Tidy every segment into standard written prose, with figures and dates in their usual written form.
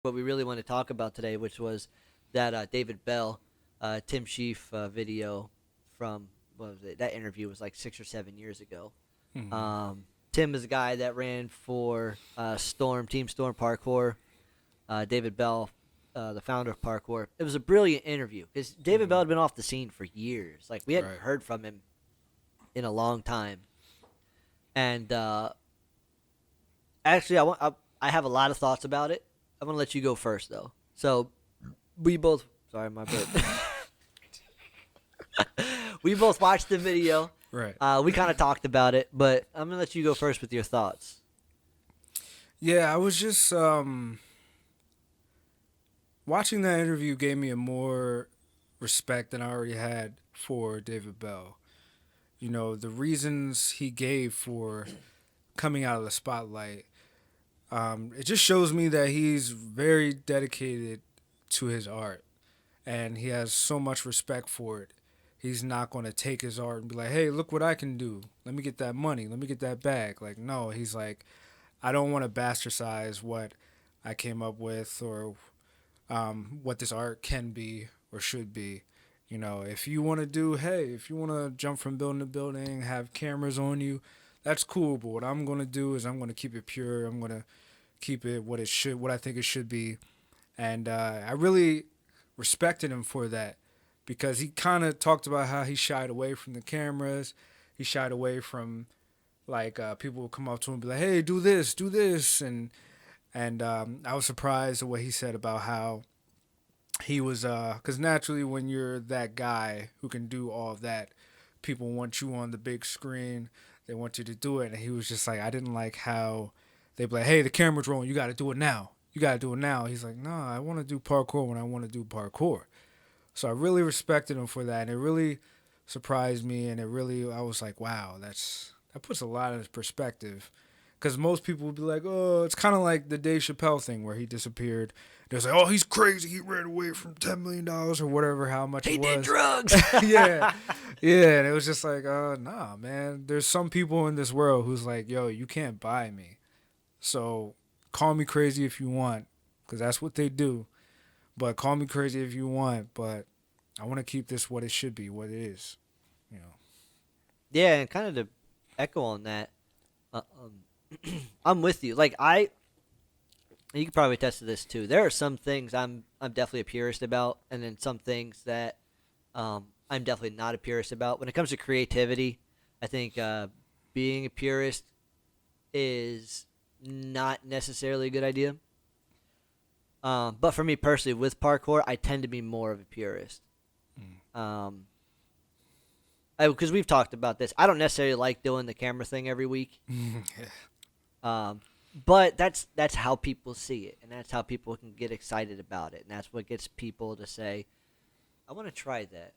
what we really want to talk about today, which was that David Belle, Tim Shieff video from what was it? That interview was like 6 or 7 years ago. Hmm. Tim is a guy that ran for Team Storm Parkour. David Belle, the founder of Parkour. It was a brilliant interview because David Belle had been off the scene for years. Like we hadn't Right. heard from him in a long time. And actually, I have a lot of thoughts about it. I'm gonna let you go first though. So we both. Sorry, my bird. We both watched the video. Right. We kind of talked about it, but I'm gonna let you go first with your thoughts. Yeah, I was just watching that interview gave me a more respect than I already had for David Bell. You know, the reasons he gave for coming out of the spotlight. It just shows me that he's very dedicated to his art and he has so much respect for it. He's not going to take his art and be like, hey, look what I can do. Let me get that money. Let me get that bag. Like, no, he's like, I don't want to bastardize what I came up with or what this art can be or should be. You know, if you want to do, hey, if you want to jump from building to building, have cameras on you, that's cool. But what I'm going to do is I'm going to keep it pure. I'm going to keep it what I think it should be. And I really respected him for that because he kind of talked about how he shied away from the cameras. He shied away from like people would come up to him and be like, hey, do this. And I was surprised the way he said about how he was, because naturally when you're that guy who can do all of that, people want you on the big screen. They want you to do it. And he was just like, I didn't like how they'd be like, hey, the camera's rolling. You got to do it now. You got to do it now. He's like, no, I want to do parkour when I want to do parkour. So I really respected him for that. And it really surprised me. And I was like, wow, that puts a lot in perspective. Because most people would be like, oh, it's kind of like the Dave Chappelle thing where he disappeared. They was like, oh, he's crazy. He ran away from $10 million or whatever, how much He it was. did drugs. Yeah. Yeah. And it was just like, nah, man. There's some people in this world who's like, yo, you can't buy me. So call me crazy if you want, because that's what they do. But call me crazy if you want. But I want to keep this what it should be, what it is. You know. Yeah, and kind of to echo on that, I'm with you. Like you can probably attest to this too. There are some things I'm definitely a purist about, and then some things that I'm definitely not a purist about. When it comes to creativity, I think being a purist is not necessarily a good idea. But for me personally, with parkour, I tend to be more of a purist. Because we've talked about this. I don't necessarily like doing the camera thing every week. Yeah. But that's how people see it, and that's how people can get excited about it, and that's what gets people to say, "I want to try that,"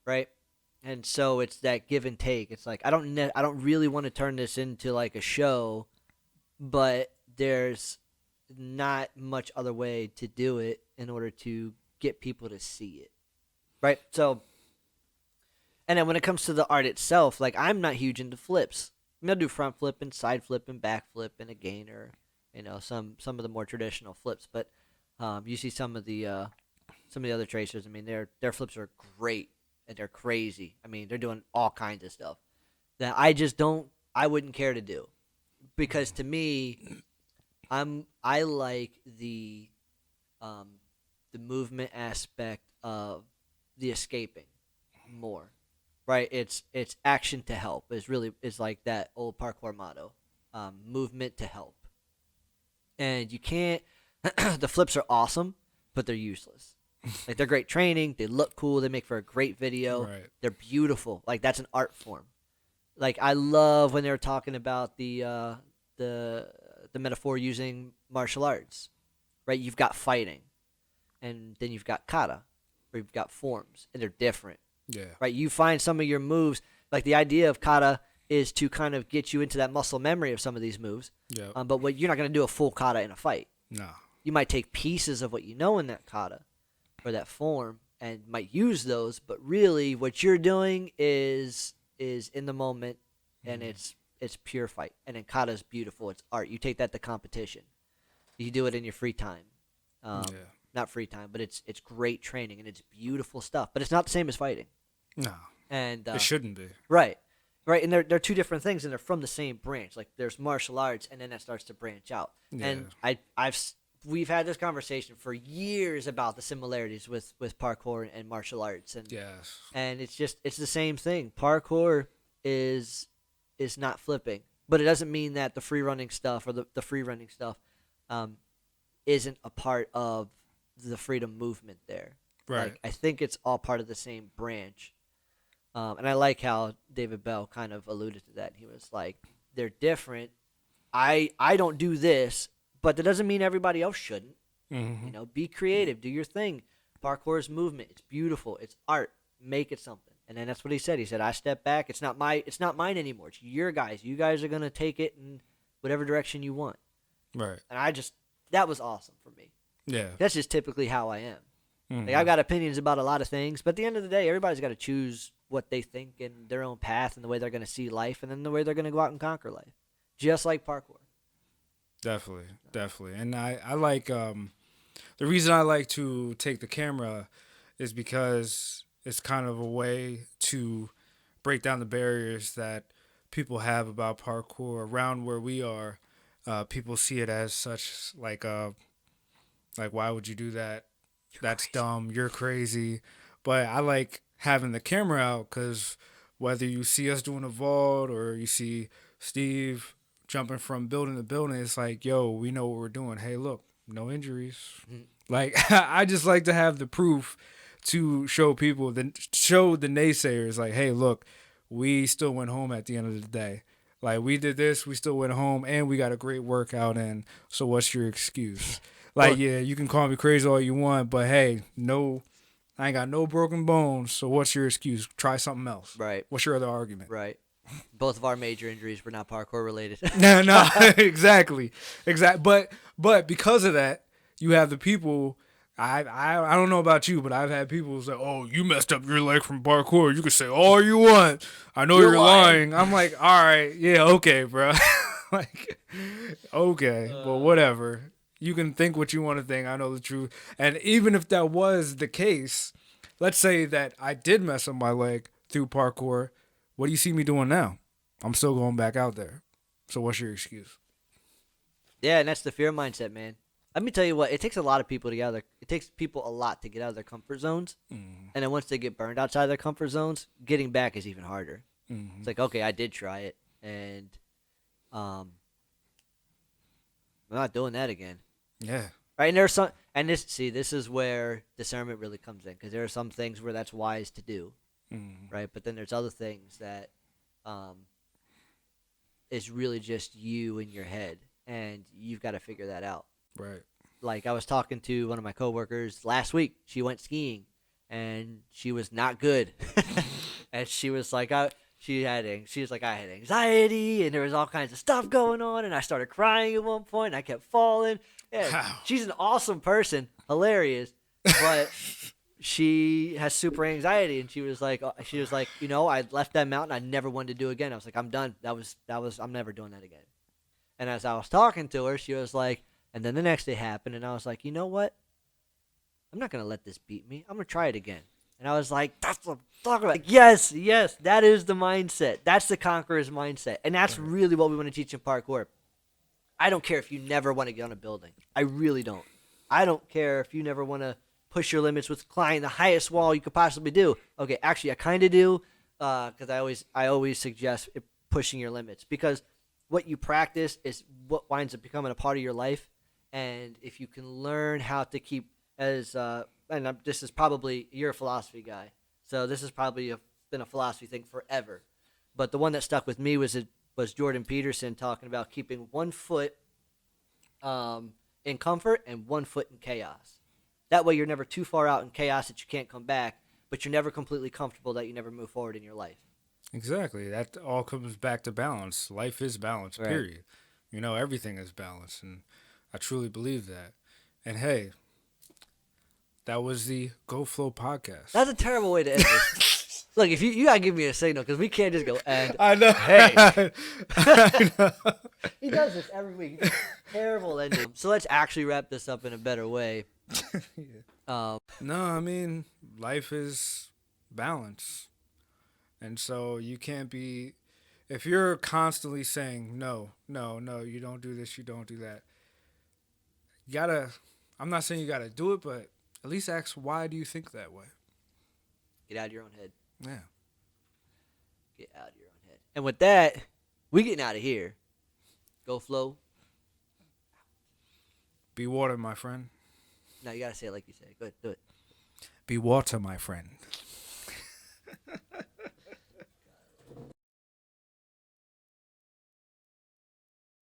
right? And so it's that give and take. It's like I don't really want to turn this into like a show, but there's not much other way to do it in order to get people to see it, right? So, and then when it comes to the art itself, like I'm not huge into flips. I'm gonna do front flip and side flip and back flip and a gainer, some of the more traditional flips. But you see some of the other tracers. I mean, their flips are great and they're crazy. I mean, they're doing all kinds of stuff that I wouldn't care to do, because to me, I like the movement aspect of the escaping more. Right, it's action to help. Is like that old parkour motto, movement to help. And you can't. The flips are awesome, but they're useless. Like they're great training. They look cool. They make for a great video. Right. They're beautiful. Like that's an art form. Like I love when they were talking about the metaphor using martial arts. Right, you've got fighting, and then you've got kata, or you've got forms, and they're different. Yeah. Right, you find some of your moves, like the idea of kata is to kind of get you into that muscle memory of some of these moves. Yeah. But you're not going to do a full kata in a fight. No. You might take pieces of what you know in that kata or that form and might use those, but really what you're doing is in the moment, and it's pure fight. And then kata is beautiful. It's art. You take that to competition. You do it in your free time. Yeah. Not free time, but it's great training and it's beautiful stuff. But it's not the same as fighting. No, And it shouldn't be. right, right, and they're two different things, and they're from the same branch. Like there's martial arts, and then that starts to branch out. Yeah. And we've had this conversation for years about the similarities with parkour and martial arts, and Yes. and it's the same thing. Parkour is not flipping, but it doesn't mean that the free running stuff or the free running stuff isn't a part of the freedom movement there. Right. Like, I think it's all part of the same branch. And I like how David Belle kind of alluded to that. He was like, they're different. I don't do this, but that doesn't mean everybody else shouldn't. Mm-hmm. You know, be creative, do your thing. Parkour is movement. It's beautiful. It's art. Make it something. And then that's what he said. He said, I step back. It's not mine anymore. It's your guys. You guys are gonna take it in whatever direction you want. Right. And that was awesome for me. Yeah. That's just typically how I am. Mm-hmm. Like, I've got opinions about a lot of things, but at the end of the day, everybody's got to choose what they think and their own path and the way they're going to see life and then the way they're going to go out and conquer life. Just like parkour. Definitely. And I like, the reason I like to take the camera is because it's kind of a way to break down the barriers that people have about parkour around where we are. People see it as such like why would you do that? That's dumb. You're crazy. But I like having the camera out because whether you see us doing a vault or you see Steve jumping from building to building, it's like, yo, we know what we're doing. Hey, look, no injuries. Mm-hmm. Like, I just like to have the proof to show people, show the naysayers, like, hey, look, we still went home at the end of the day. Like, we did this, we still went home, and we got a great workout in. So what's your excuse? Like, yeah, you can call me crazy all you want, but hey, I ain't got no broken bones, so what's your excuse? Try something else. Right. What's your other argument? Right. Both of our major injuries were not parkour related. No, exactly. But because of that, you have the people. I don't know about you, but I've had people say, "Oh, you messed up your leg from parkour. You can say all you want. I know you're lying." I'm like, all right, yeah, okay, bro. Like, okay, well, whatever. You can think what you want to think. I know the truth. And even if that was the case, let's say that I did mess up my leg through parkour. What do you see me doing now? I'm still going back out there. So what's your excuse? Yeah, and that's the fear mindset, man. Let me tell you what, it takes a lot of people to get out of it takes people a lot to get out of their comfort zones. Mm. And then once they get burned outside their comfort zones, getting back is even harder. Mm-hmm. It's like, okay, I did try it, and I'm not doing that again. Yeah. Right, and there's some, and this is where discernment really comes in, because there are some things where that's wise to do, right? But then there's other things that is really just you in your head, and you've got to figure that out. Right. Like, I was talking to one of my coworkers last week. She went skiing, and she was not good, and she was like, I had anxiety, and there was all kinds of stuff going on, and I started crying at one point, and I kept falling. Yeah, she's an awesome person, hilarious, but she has super anxiety, and she was like, you know, I left that mountain, I never wanted to do it again. I was like, I'm done. That was, I'm never doing that again. And as I was talking to her, she was like, and then the next day happened, and I was like, you know what? I'm not gonna let this beat me. I'm gonna try it again. And I was like, that's what I'm talking about. Like, yes, that is the mindset. That's the conqueror's mindset, and that's really what we want to teach in parkour. I don't care if you never want to get on a building. I really don't. I don't care if you never want to push your limits with climbing the highest wall you could possibly do. Okay, actually, I kind of do, because I always suggest pushing your limits, because what you practice is what winds up becoming a part of your life. And if you can learn how to keep this is probably, you're a philosophy guy, so this has probably been a philosophy thing forever. But the one that stuck with me was Jordan Peterson talking about keeping 1 foot in comfort and 1 foot in chaos. That way you're never too far out in chaos that you can't come back, but you're never completely comfortable that you never move forward in your life. Exactly. That all comes back to balance. Life is balance, period. You know, everything is balance, and I truly believe that. And hey, that was the GoFlo Podcast. That's a terrible way to end this. Look, if you gotta give me a signal, because we can't just go end. I know. Hey. I know. He does this every week. Terrible ending. So let's actually wrap this up in a better way. Yeah. No, I mean, life is balance. And so you can't be, if you're constantly saying, no, no, no, you don't do this, you don't do that, you gotta, I'm not saying you gotta do it, but at least ask, why do you think that way? Get out of your own head. Yeah. Get out of your own head. And with that, we getting out of here. GoFlo. Be water, my friend. Now you gotta say it like you said. Go ahead, do it. Be water, my friend.